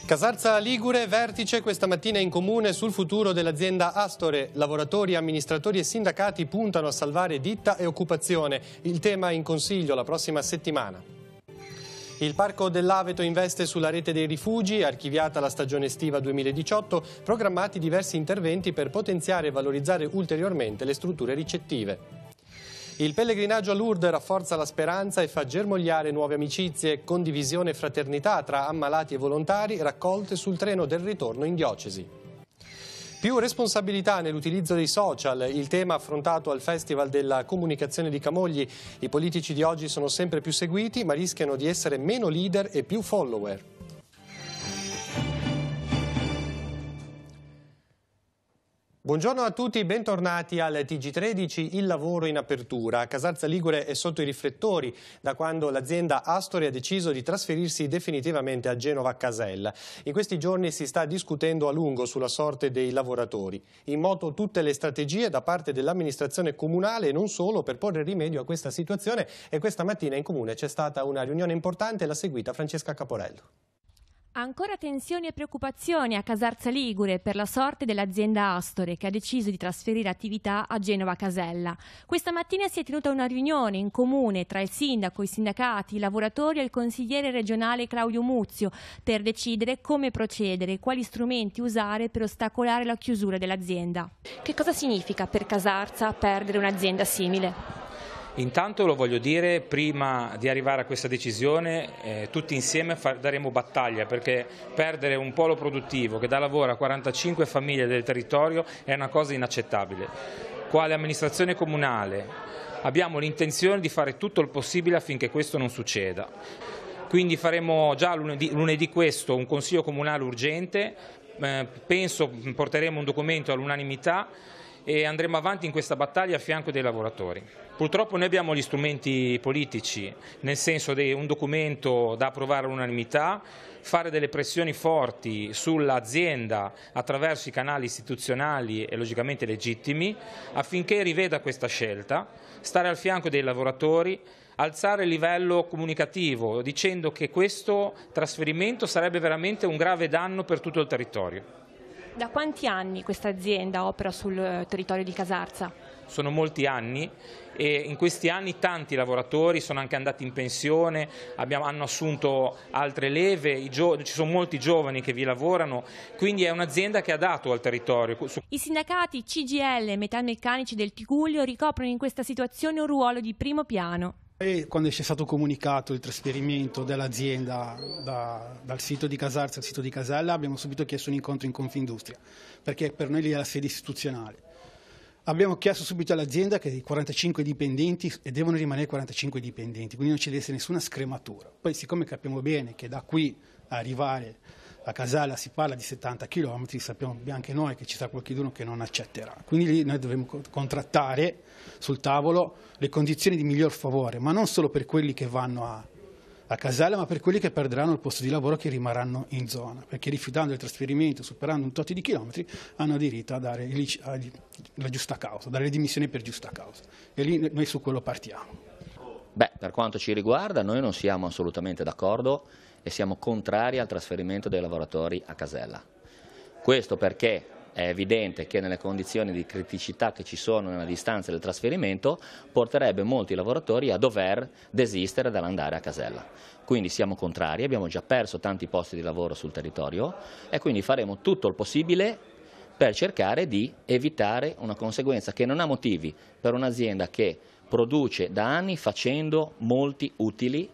Casarza Ligure, vertice questa mattina in comune sul futuro dell'azienda Astore. Lavoratori, amministratori e sindacati puntano a salvare ditta e occupazione. Il tema in consiglio la prossima settimana. Il Parco dell'Aveto investe sulla rete dei rifugi, archiviata la stagione estiva 2018, programmati diversi interventi per potenziare e valorizzare ulteriormente le strutture ricettive. Il pellegrinaggio a Lourdes rafforza la speranza e fa germogliare nuove amicizie, condivisione e fraternità tra ammalati e volontari raccolte sul treno del ritorno in diocesi. Più responsabilità nell'utilizzo dei social, il tema affrontato al Festival della Comunicazione di Camogli. I politici di oggi sono sempre più seguiti, ma rischiano di essere meno leader e più follower. Buongiorno a tutti, bentornati al TG13, il lavoro in apertura. Casarza Ligure è sotto i riflettori da quando l'azienda Astore ha deciso di trasferirsi definitivamente a Genova Casella. In questi giorni si sta discutendo a lungo sulla sorte dei lavoratori. In moto tutte le strategie da parte dell'amministrazione comunale e non solo per porre rimedio a questa situazione, e questa mattina in comune c'è stata una riunione importante e l'ha seguita Francesca Caporello. Ancora tensioni e preoccupazioni a Casarza Ligure per la sorte dell'azienda Astore, che ha deciso di trasferire attività a Genova Casella. Questa mattina si è tenuta una riunione in comune tra il sindaco, i sindacati, i lavoratori e il consigliere regionale Claudio Muzio per decidere come procedere e quali strumenti usare per ostacolare la chiusura dell'azienda. Che cosa significa per Casarza perdere un'azienda simile? Intanto lo voglio dire, prima di arrivare a questa decisione tutti insieme daremo battaglia, perché perdere un polo produttivo che dà lavoro a 45 famiglie del territorio è una cosa inaccettabile. Quale amministrazione comunale abbiamo l'intenzione di fare tutto il possibile affinché questo non succeda. Quindi faremo già lunedì questo un consiglio comunale urgente, penso porteremo un documento all'unanimità e andremo avanti in questa battaglia a fianco dei lavoratori. Purtroppo noi abbiamo gli strumenti politici, nel senso di un documento da approvare all'unanimità, fare delle pressioni forti sull'azienda attraverso i canali istituzionali e logicamente legittimi, affinché riveda questa scelta, stare al fianco dei lavoratori, alzare il livello comunicativo dicendo che questo trasferimento sarebbe veramente un grave danno per tutto il territorio. Da quanti anni questa azienda opera sul territorio di Casarza? Sono molti anni e in questi anni tanti lavoratori sono anche andati in pensione, hanno assunto altre leve, ci sono molti giovani che vi lavorano, quindi è un'azienda che ha dato al territorio. I sindacati CGIL e metalmeccanici del Tigullio ricoprono in questa situazione un ruolo di primo piano. E quando ci è stato comunicato il trasferimento dell'azienda dal sito di Casarza al sito di Casella, abbiamo subito chiesto un incontro in Confindustria, perché per noi lì è la sede istituzionale. Abbiamo chiesto subito all'azienda che i 45 dipendenti, e devono rimanere 45 dipendenti, quindi non ci deve essere nessuna scrematura. Poi siccome capiamo bene che da qui a arrivare a Casella si parla di 70 km, sappiamo anche noi che ci sarà qualcuno che non accetterà. Quindi lì noi dovremo contrattare sul tavolo le condizioni di miglior favore, ma non solo per quelli che vanno a Casella, ma per quelli che perderanno il posto di lavoro, che rimarranno in zona, perché rifiutando il trasferimento, superando un tot di chilometri, hanno diritto a dare la giusta causa, dare le dimissioni per giusta causa. E lì noi su quello partiamo. Per quanto ci riguarda, noi non siamo assolutamente d'accordo e siamo contrari al trasferimento dei lavoratori a Casella. Questo perché è evidente che nelle condizioni di criticità che ci sono nella distanza del trasferimento porterebbe molti lavoratori a dover desistere dall'andare a Casella. Quindi siamo contrari, abbiamo già perso tanti posti di lavoro sul territorio e quindi faremo tutto il possibile per cercare di evitare una conseguenza che non ha motivi per un'azienda che produce da anni facendo molti utili,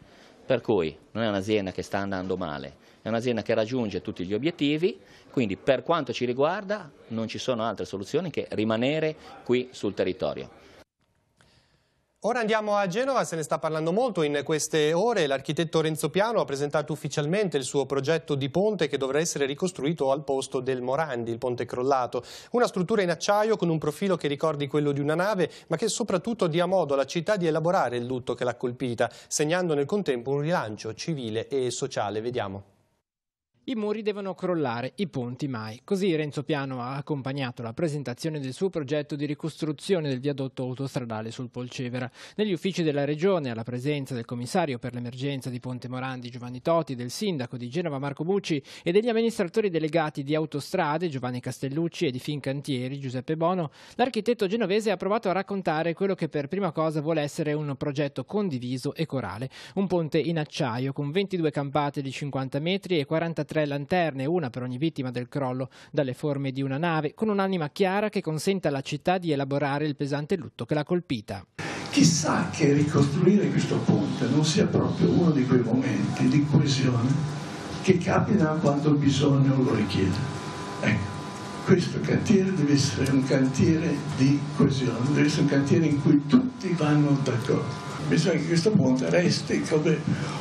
per cui non è un'azienda che sta andando male, è un'azienda che raggiunge tutti gli obiettivi, quindi per quanto ci riguarda non ci sono altre soluzioni che rimanere qui sul territorio. Ora andiamo a Genova, se ne sta parlando molto in queste ore. L'architetto Renzo Piano ha presentato ufficialmente il suo progetto di ponte che dovrà essere ricostruito al posto del Morandi, il ponte crollato. Una struttura in acciaio con un profilo che ricordi quello di una nave, ma che soprattutto dia modo alla città di elaborare il lutto che l'ha colpita, segnando nel contempo un rilancio civile e sociale. Vediamo. I muri devono crollare, i ponti mai. Così Renzo Piano ha accompagnato la presentazione del suo progetto di ricostruzione del viadotto autostradale sul Polcevera. Negli uffici della Regione, alla presenza del commissario per l'emergenza di Ponte Morandi Giovanni Toti, del sindaco di Genova Marco Bucci e degli amministratori delegati di Autostrade Giovanni Castellucci e di Fincantieri Giuseppe Bono, l'architetto genovese ha provato a raccontare quello che per prima cosa vuole essere un progetto condiviso e corale. Un ponte in acciaio con 22 campate di 50 metri e 43 lanterne, una per ogni vittima del crollo, dalle forme di una nave, con un'anima chiara che consente alla città di elaborare il pesante lutto che l'ha colpita. Chissà che ricostruire questo ponte non sia proprio uno di quei momenti di coesione che capitano quando il bisogno lo richiede. Ecco, questo cantiere deve essere un cantiere di coesione, deve essere un cantiere in cui tutti vanno d'accordo. Bisogna che questo ponte resti come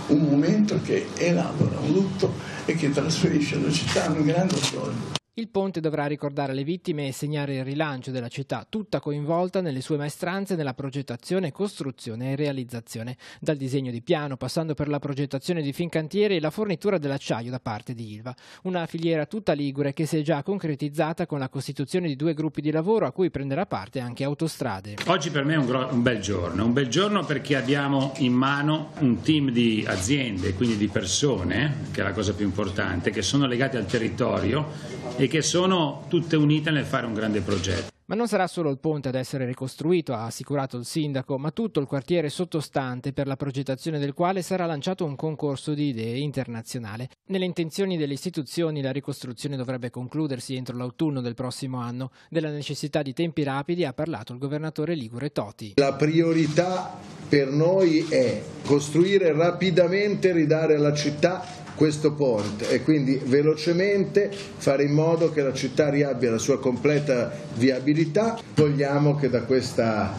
un momento che elabora un lutto e che trasferisce alla città un grande orgoglio. Il ponte dovrà ricordare le vittime e segnare il rilancio della città, tutta coinvolta nelle sue maestranze nella progettazione, costruzione e realizzazione. Dal disegno di piano, passando per la progettazione di Fincantieri e la fornitura dell'acciaio da parte di Ilva. Una filiera tutta ligure che si è già concretizzata con la costituzione di 2 gruppi di lavoro a cui prenderà parte anche Autostrade. Oggi per me è un bel giorno perché abbiamo in mano un team di aziende, quindi di persone, che è la cosa più importante, che sono legate al territorio e che sono tutte unite nel fare un grande progetto. Ma non sarà solo il ponte ad essere ricostruito, ha assicurato il sindaco, ma tutto il quartiere sottostante, per la progettazione del quale sarà lanciato un concorso di idee internazionale. Nelle intenzioni delle istituzioni la ricostruzione dovrebbe concludersi entro l'autunno del prossimo anno. Della necessità di tempi rapidi ha parlato il governatore ligure Toti. La priorità per noi è costruire rapidamente e ridare alla città questo ponte e quindi velocemente fare in modo che la città riabbia la sua completa viabilità. Vogliamo che da questa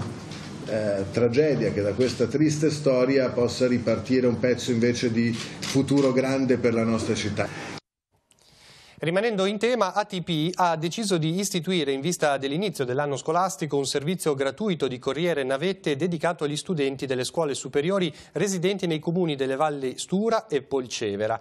tragedia, che da questa triste storia possa ripartire un pezzo invece di futuro grande per la nostra città. Rimanendo in tema, ATP ha deciso di istituire in vista dell'inizio dell'anno scolastico un servizio gratuito di corriere navette dedicato agli studenti delle scuole superiori residenti nei comuni delle valli Stura e Polcevera.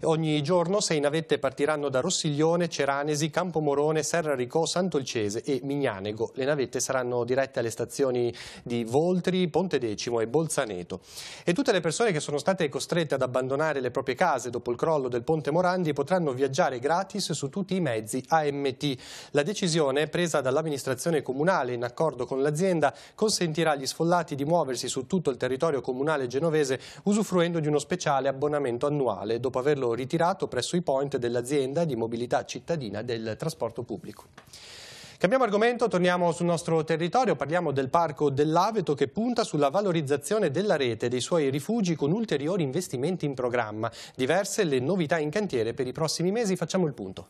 Ogni giorno 6 navette partiranno da Rossiglione, Ceranesi, Campomorone, Serraricò, Sant'Olcese e Mignanego. Le navette saranno dirette alle stazioni di Voltri, Pontedecimo e Bolzaneto. E tutte le persone che sono state costrette ad abbandonare le proprie case dopo il crollo del Ponte Morandi potranno viaggiare gratis su tutti i mezzi AMT. La decisione, presa dall'amministrazione comunale in accordo con l'azienda, consentirà agli sfollati di muoversi su tutto il territorio comunale genovese usufruendo di uno speciale abbonamento annuale, dopo averlo ritirato presso i point dell'azienda di mobilità cittadina del trasporto pubblico. Cambiamo argomento, torniamo sul nostro territorio, parliamo del Parco dell'Aveto che punta sulla valorizzazione della rete e dei suoi rifugi con ulteriori investimenti in programma. Diverse le novità in cantiere per i prossimi mesi, facciamo il punto.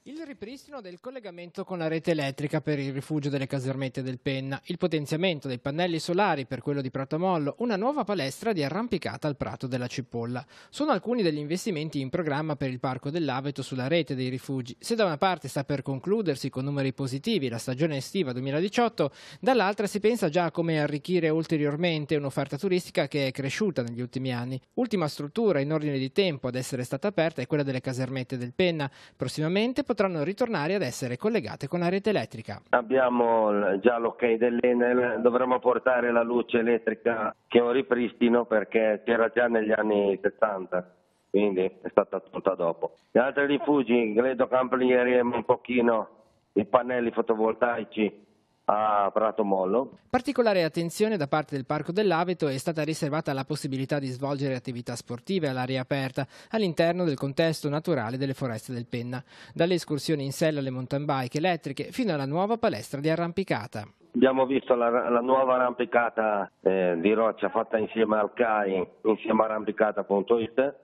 Il ripristino del collegamento con la rete elettrica per il rifugio delle casermette del Penna, il potenziamento dei pannelli solari per quello di Pratomollo, una nuova palestra di arrampicata al Prato della Cipolla. Sono alcuni degli investimenti in programma per il Parco dell'Aveto sulla rete dei rifugi. Se da una parte sta per concludersi con numeri positivi la stagione estiva 2018, dall'altra si pensa già a come arricchire ulteriormente un'offerta turistica che è cresciuta negli ultimi anni. Ultima struttura in ordine di tempo ad essere stata aperta è quella delle casermette del Penna. Prossimamente potranno ritornare ad essere collegate con la rete elettrica. Abbiamo già l'ok dell'Enel, dovremmo portare la luce elettrica che è un ripristino perché c'era già negli anni 70, quindi è stata tolta dopo. Gli altri rifugi credo che amplieremo un pochino i pannelli fotovoltaici a Pratomollo. Particolare attenzione da parte del Parco dell'Aveto è stata riservata alla possibilità di svolgere attività sportive all'aria aperta all'interno del contesto naturale delle foreste del Penna, dalle escursioni in sella alle mountain bike elettriche fino alla nuova palestra di arrampicata. Abbiamo visto la nuova arrampicata di roccia fatta insieme al CAI, insieme a arrampicata.it.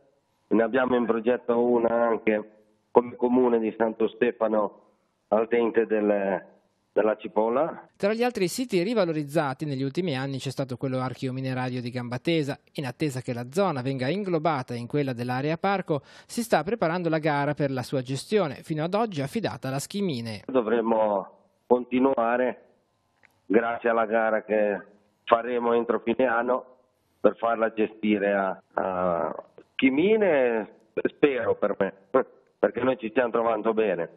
Ne abbiamo in progetto una anche come comune di Santo Stefano al dente della Cipolla. Tra gli altri siti rivalorizzati negli ultimi anni c'è stato quello archeo-minerario di Gambatesa. In attesa che la zona venga inglobata in quella dell'area parco, si sta preparando la gara per la sua gestione, fino ad oggi affidata alla Schimine. Dovremmo continuare, grazie alla gara che faremo entro fine anno, per farla gestire a Schimine, spero per me. ci stiamo trovando bene.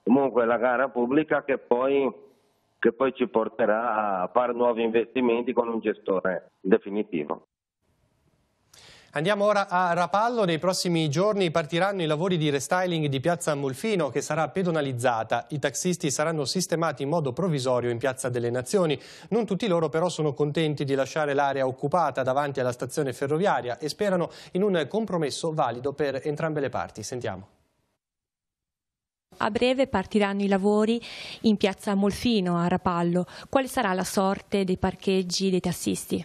Comunque la gara pubblica che poi ci porterà a fare nuovi investimenti con un gestore definitivo. Andiamo ora a Rapallo. Nei prossimi giorni partiranno i lavori di restyling di Piazza Amalfino, che sarà pedonalizzata. I taxisti saranno sistemati in modo provvisorio in Piazza delle Nazioni. Non tutti loro però sono contenti di lasciare l'area occupata davanti alla stazione ferroviaria e sperano in un compromesso valido per entrambe le parti. Sentiamo. A breve partiranno i lavori in Piazza Amalfino a Rapallo. Quale sarà la sorte dei parcheggi dei tassisti?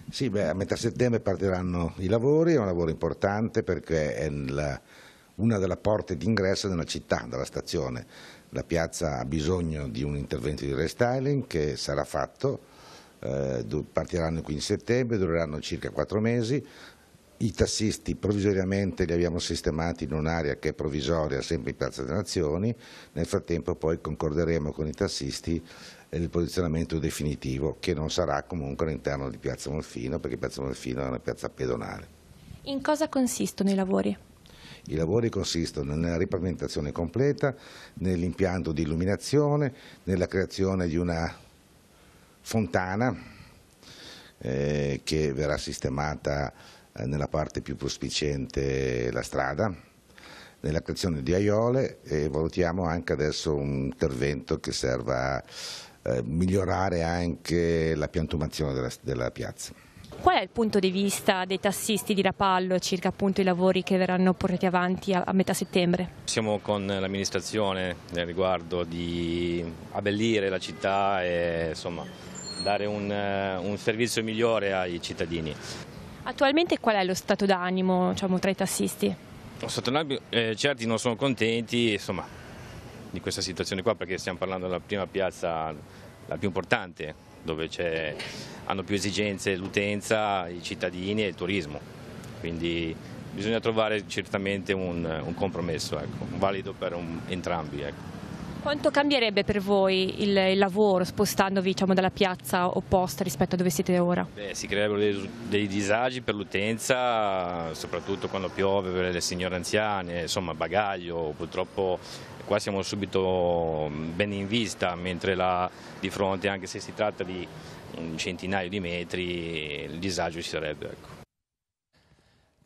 Sì, a metà settembre partiranno i lavori, è un lavoro importante perché è una delle porte d'ingresso nella città, dalla stazione. La piazza ha bisogno di un intervento di restyling che sarà fatto, partiranno qui in settembre, dureranno circa 4 mesi. I tassisti provvisoriamente li abbiamo sistemati in un'area che è provvisoria sempre in Piazza delle Nazioni, nel frattempo poi concorderemo con i tassisti il posizionamento definitivo che non sarà comunque all'interno di Piazza Amalfino, perché Piazza Amalfino è una piazza pedonale. In cosa consistono i lavori? I lavori consistono nella ripavimentazione completa, nell'impianto di illuminazione, nella creazione di una fontana che verrà sistemata nella parte più prospiciente la strada, nella creazione di aiole, e valutiamo anche adesso un intervento che serva a migliorare anche la piantumazione della piazza. Qual è il punto di vista dei tassisti di Rapallo circa appunto i lavori che verranno portati avanti a metà settembre? Siamo con l'amministrazione nel riguardo di abbellire la città e insomma dare un servizio migliore ai cittadini. Attualmente qual è lo stato d'animo, diciamo, tra i tassisti? Certi non sono contenti insomma, di questa situazione qua, perché stiamo parlando della prima piazza, la più importante, dove hanno più esigenze l'utenza, i cittadini e il turismo. Quindi bisogna trovare certamente un compromesso, ecco, valido per entrambi. Ecco. Quanto cambierebbe per voi il lavoro spostandovi, diciamo, dalla piazza opposta rispetto a dove siete ora? Si creerebbero dei disagi per l'utenza, soprattutto quando piove, per le signore anziane, insomma bagaglio. Purtroppo qua siamo subito ben in vista, mentre là di fronte, anche se si tratta di un centinaio di metri, il disagio ci sarebbe. Ecco.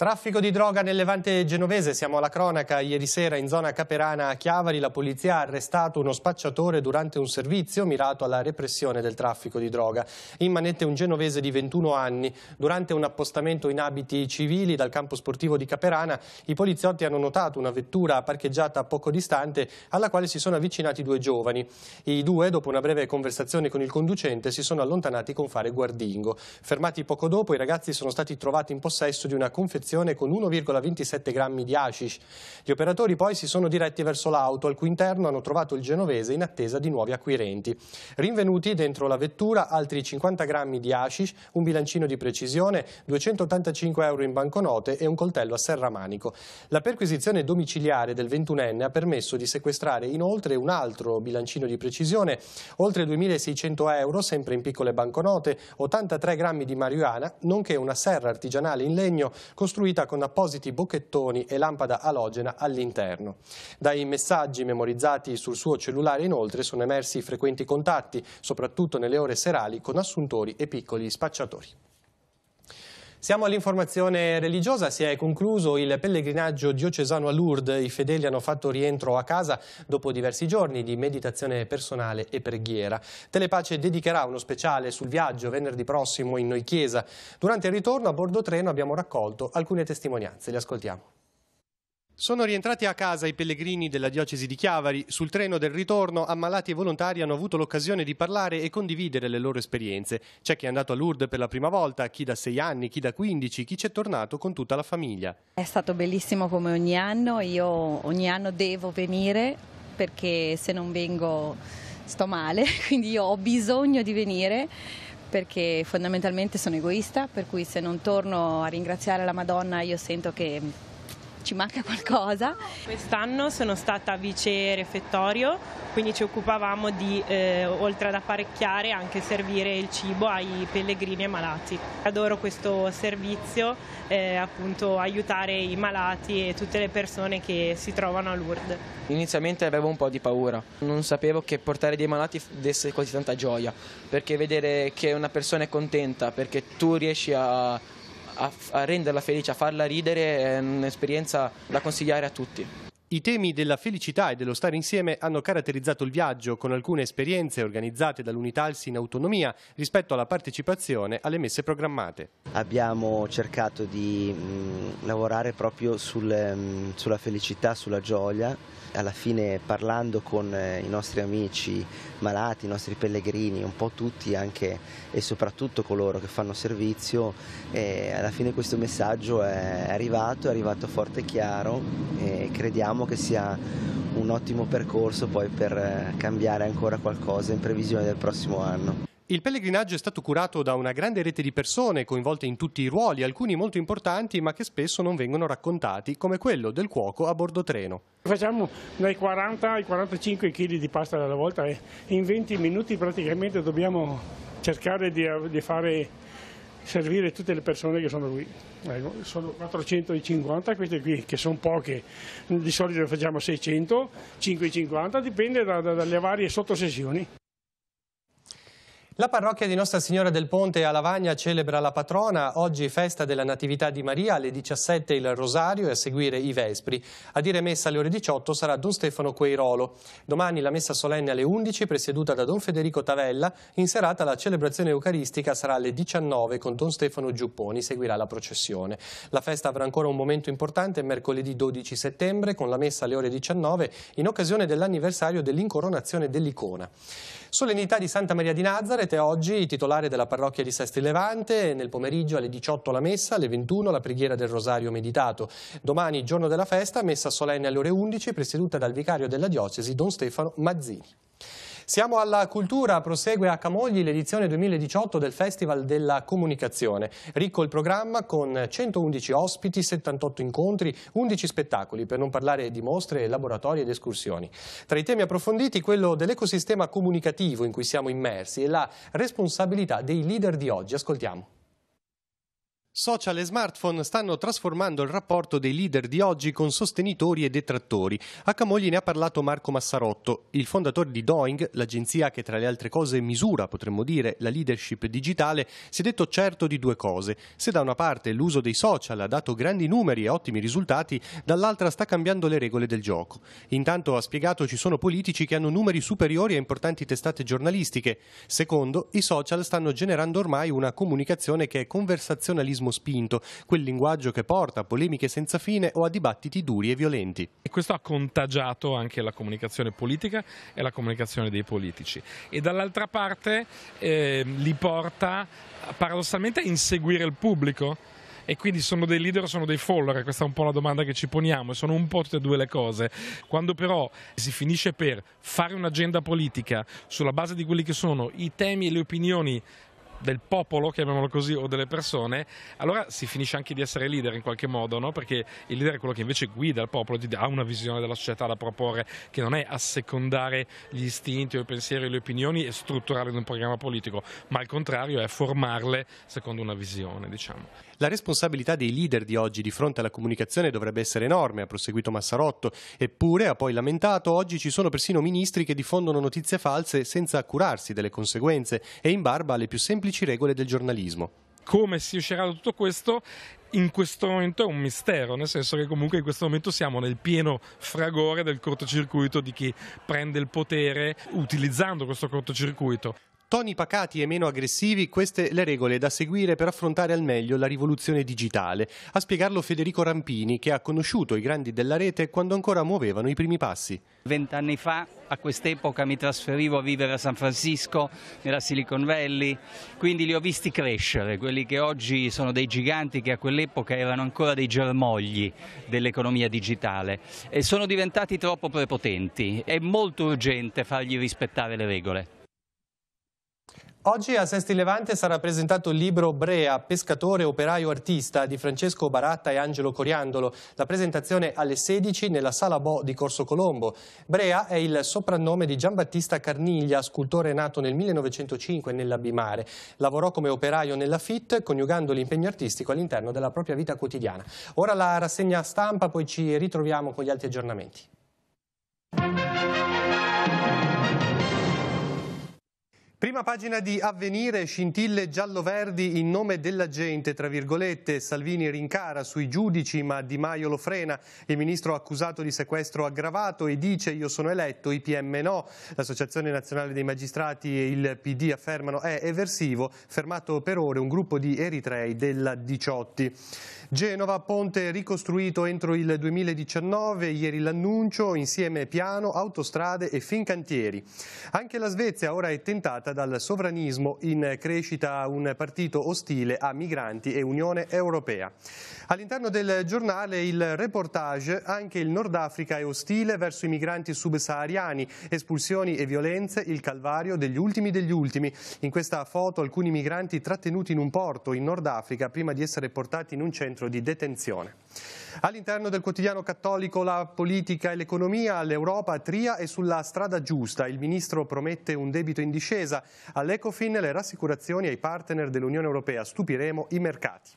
Traffico di droga nel Levante genovese, siamo alla cronaca. Ieri sera in zona Caperana a Chiavari la polizia ha arrestato uno spacciatore durante un servizio mirato alla repressione del traffico di droga. In manette un genovese di 21 anni. Durante un appostamento in abiti civili dal campo sportivo di Caperana, i poliziotti hanno notato una vettura parcheggiata poco distante alla quale si sono avvicinati 2 giovani. I 2, dopo una breve conversazione con il conducente, si sono allontanati con fare guardingo. Fermati poco dopo, i ragazzi sono stati trovati in possesso di una confezione con 1,27 grammi di hashish. Gli operatori poi si sono diretti verso l'auto, al cui interno hanno trovato il genovese in attesa di nuovi acquirenti. Rinvenuti dentro la vettura altri 50 grammi di hashish, un bilancino di precisione, 285 euro in banconote e un coltello a serramanico. La perquisizione domiciliare del 21enne ha permesso di sequestrare inoltre un altro bilancino di precisione, oltre 2.600 euro, sempre in piccole banconote, 83 grammi di marijuana, nonché una serra artigianale in legno costruita con appositi bocchettoni e lampada alogena all'interno. Dai messaggi memorizzati sul suo cellulare inoltre sono emersi frequenti contatti, soprattutto nelle ore serali, con assuntori e piccoli spacciatori. Siamo all'informazione religiosa, si è concluso il pellegrinaggio diocesano a Lourdes, i fedeli hanno fatto rientro a casa dopo diversi giorni di meditazione personale e preghiera. Telepace dedicherà uno speciale sul viaggio venerdì prossimo in Noi Chiesa. Durante il ritorno a bordo treno abbiamo raccolto alcune testimonianze, le ascoltiamo. Sono rientrati a casa i pellegrini della diocesi di Chiavari. Sul treno del ritorno ammalati e volontari hanno avuto l'occasione di parlare e condividere le loro esperienze. C'è chi è andato a Lourdes per la prima volta, chi da 6 anni, chi da 15, chi c'è tornato con tutta la famiglia. È stato bellissimo come ogni anno, io ogni anno devo venire perché se non vengo sto male, quindi io ho bisogno di venire perché fondamentalmente sono egoista, per cui se non torno a ringraziare la Madonna io sento che ci manca qualcosa. Quest'anno sono stata vice refettorio, quindi ci occupavamo di, oltre ad apparecchiare, anche servire il cibo ai pellegrini e malati. Adoro questo servizio, appunto aiutare i malati e tutte le persone che si trovano a Lourdes. Inizialmente avevo un po' di paura, non sapevo che portare dei malati desse così tanta gioia, perché vedere che una persona è contenta, perché tu riesci a renderla felice, a farla ridere, è un'esperienza da consigliare a tutti. I temi della felicità e dello stare insieme hanno caratterizzato il viaggio, con alcune esperienze organizzate dall'Unitalsi in autonomia rispetto alla partecipazione alle messe programmate. Abbiamo cercato di lavorare proprio sulla felicità, sulla gioia. Alla fine, parlando con i nostri amici malati, i nostri pellegrini, un po' tutti anche e soprattutto coloro che fanno servizio, alla fine questo messaggio è arrivato forte e chiaro, e crediamo che sia un ottimo percorso poi per cambiare ancora qualcosa in previsione del prossimo anno. Il pellegrinaggio è stato curato da una grande rete di persone coinvolte in tutti i ruoli, alcuni molto importanti ma che spesso non vengono raccontati, come quello del cuoco a bordo treno. Facciamo dai 40 ai 45 kg di pasta alla volta e in 20 minuti praticamente dobbiamo cercare di fare servire tutte le persone che sono qui. Sono 450 queste qui, che sono poche, di solito ne facciamo 600, 550, dipende dalle varie sottosessioni. La parrocchia di Nostra Signora del Ponte a Lavagna celebra la patrona, oggi festa della Natività di Maria, alle 17 il Rosario e a seguire i Vespri. A dire messa alle ore 18 sarà Don Stefano Queirolo. Domani la messa solenne alle 11 presieduta da Don Federico Tavella, in serata la celebrazione eucaristica sarà alle 19 con Don Stefano Giupponi, seguirà la processione. La festa avrà ancora un momento importante mercoledì 12 settembre con la messa alle ore 19 in occasione dell'anniversario dell'incoronazione dell'icona. Solennità di Santa Maria di Nazareth, oggi titolare della parrocchia di Sestri Levante, nel pomeriggio alle 18 la messa, alle 21 la preghiera del Rosario meditato. Domani, giorno della festa, messa solenne alle ore 11, presieduta dal vicario della diocesi Don Stefano Mazzini. Siamo alla cultura, prosegue a Camogli l'edizione 2018 del Festival della Comunicazione. Ricco il programma con 111 ospiti, 78 incontri, 11 spettacoli, per non parlare di mostre, laboratori ed escursioni. Tra i temi approfonditi quello dell'ecosistema comunicativo in cui siamo immersi e la responsabilità dei leader di oggi. Ascoltiamo. Social e smartphone stanno trasformando il rapporto dei leader di oggi con sostenitori e detrattori. A Camogli ne ha parlato Marco Massarotto, il fondatore di Doing, l'agenzia che tra le altre cose misura, potremmo dire, la leadership digitale. Si è detto certo di due cose. Se da una parte l'uso dei social ha dato grandi numeri e ottimi risultati, dall'altra sta cambiando le regole del gioco. Intanto, ha spiegato, ci sono politici che hanno numeri superiori a importanti testate giornalistiche. Secondo, i social stanno generando ormai una comunicazione che è conversazionalismo spinto, quel linguaggio che porta a polemiche senza fine o a dibattiti duri e violenti. E questo ha contagiato anche la comunicazione politica e la comunicazione dei politici. E dall'altra parte li porta paradossalmente a inseguire il pubblico. E quindi sono dei leader o sono dei follower? Questa è un po' la domanda che ci poniamo, e sono un po' tutte e due le cose. Quando però si finisce per fare un'agenda politica sulla base di quelli che sono i temi e le opinioni del popolo, chiamiamolo così, o delle persone, allora si finisce anche di essere leader in qualche modo, no? Perché il leader è quello che invece guida il popolo, ha una visione della società da proporre, che non è assecondare gli istinti o i pensieri o le opinioni e strutturarle in un programma politico, ma al contrario è formarle secondo una visione, diciamo. La responsabilità dei leader di oggi di fronte alla comunicazione dovrebbe essere enorme, ha proseguito Massarotto, eppure, ha poi lamentato, oggi ci sono persino ministri che diffondono notizie false senza curarsi delle conseguenze e in barba alle più semplici regole del giornalismo. Come si uscirà da tutto questo? In questo momento è un mistero, nel senso che comunque in questo momento siamo nel pieno fragore del cortocircuito di chi prende il potere utilizzando questo cortocircuito. Toni pacati e meno aggressivi, queste le regole da seguire per affrontare al meglio la rivoluzione digitale. A spiegarlo Federico Rampini, che ha conosciuto i grandi della rete quando ancora muovevano i primi passi. 20 anni fa, a quest'epoca, mi trasferivo a vivere a San Francisco, nella Silicon Valley, quindi li ho visti crescere, quelli che oggi sono dei giganti che a quell'epoca erano ancora dei germogli dell'economia digitale e sono diventati troppo prepotenti. È molto urgente fargli rispettare le regole. Oggi a Sesti Levante sarà presentato il libro Brea, pescatore, operaio, artista di Francesco Baratta e Angelo Coriandolo. La presentazione alle 16 nella Sala Bo di Corso Colombo. Brea è il soprannome di Giambattista Carniglia, scultore nato nel 1905 nell'Abimare. Lavorò come operaio nella FIT, coniugando l'impegno artistico all'interno della propria vita quotidiana. Ora la rassegna stampa, poi ci ritroviamo con gli altri aggiornamenti. Prima pagina di Avvenire, scintille giallo-verdi in nome della gente, tra virgolette. Salvini rincara sui giudici ma Di Maio lo frena. Il ministro accusato di sequestro aggravato e dice io sono eletto, i PM no. L'Associazione Nazionale dei Magistrati e il PD affermano è eversivo, fermato per ore un gruppo di eritrei della Diciotti. Genova, ponte ricostruito entro il 2019, ieri l'annuncio, insieme piano, autostrade e Fincantieri. Anche la Svezia ora è tentata dal sovranismo, in crescita un partito ostile a migranti e Unione Europea. All'interno del giornale il reportage, anche il Nord Africa è ostile verso i migranti subsahariani, espulsioni e violenze, il calvario degli ultimi degli ultimi. In questa foto alcuni migranti trattenuti in un porto in Nord Africa prima di essere portati in un centro di detenzione. All'interno del quotidiano cattolico la politica e l'economia, l'Europa tria è sulla strada giusta, il ministro promette un debito in discesa, all'Ecofin le rassicurazioni ai partner dell'Unione Europea, stupiremo i mercati.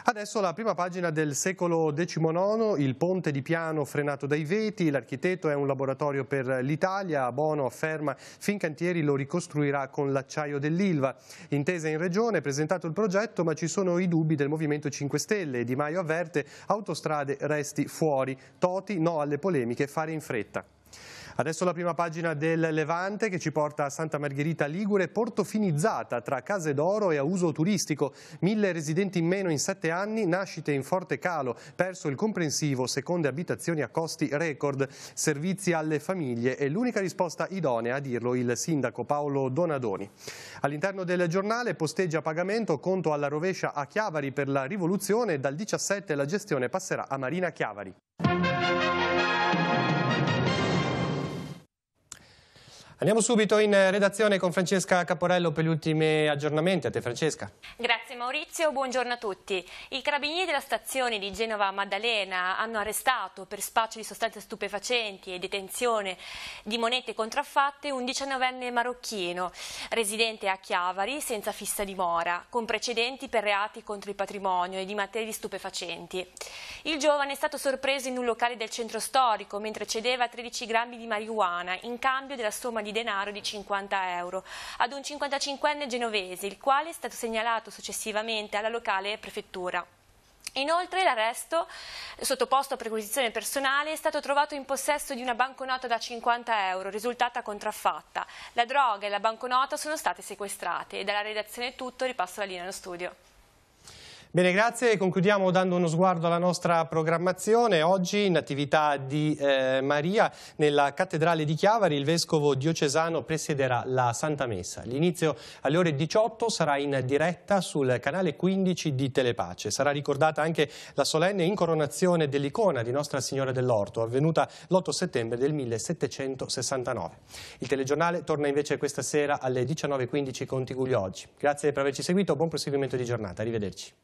Adesso la prima pagina del secolo XIX, il ponte di Piano frenato dai veti, l'architetto è un laboratorio per l'Italia, Bono afferma Fincantieri lo ricostruirà con l'acciaio dell'Ilva. Intesa in regione, presentato il progetto ma ci sono i dubbi del Movimento 5 Stelle, Di Maio avverte autostrade resti fuori, Toti no alle polemiche, fare in fretta. Adesso la prima pagina del Levante che ci porta a Santa Margherita Ligure, portofinizzata tra case d'oro e a uso turistico. 1000 residenti in meno in 7 anni, nascite in forte calo, perso il comprensivo, seconde abitazioni a costi record, servizi alle famiglie e l'unica risposta idonea, a dirlo il sindaco Paolo Donadoni. All'interno del giornale posteggia a pagamento, conto alla rovescia a Chiavari per la rivoluzione, dal 17 la gestione passerà a Marina Chiavari. Andiamo subito in redazione con Francesca Caporello per gli ultimi aggiornamenti. A te Francesca. Grazie Maurizio, buongiorno a tutti. I carabinieri della stazione di Genova Maddalena hanno arrestato per spaccio di sostanze stupefacenti e detenzione di monete contraffatte un 19enne marocchino residente a Chiavari senza fissa dimora, con precedenti per reati contro il patrimonio e di materie stupefacenti. Il giovane è stato sorpreso in un locale del centro storico mentre cedeva 13 grammi di marijuana in cambio della somma di denaro di 50 euro ad un 55enne genovese, il quale è stato segnalato successivamente alla locale prefettura. Inoltre l'arresto, sottoposto a perquisizione personale, è stato trovato in possesso di una banconota da 50 euro risultata contraffatta. La droga e la banconota sono state sequestrate e dalla redazione è tutto, ripasso la linea allo studio. Bene, grazie. Concludiamo dando uno sguardo alla nostra programmazione. Oggi in attività di Maria nella cattedrale di Chiavari il vescovo diocesano presiederà la Santa Messa. L'inizio alle ore 18 sarà in diretta sul canale 15 di Telepace. Sarà ricordata anche la solenne incoronazione dell'icona di Nostra Signora dell'Orto, avvenuta l'8 settembre del 1769. Il telegiornale torna invece questa sera alle 19:15 con Tiguglio Oggi. Grazie per averci seguito, buon proseguimento di giornata. Arrivederci.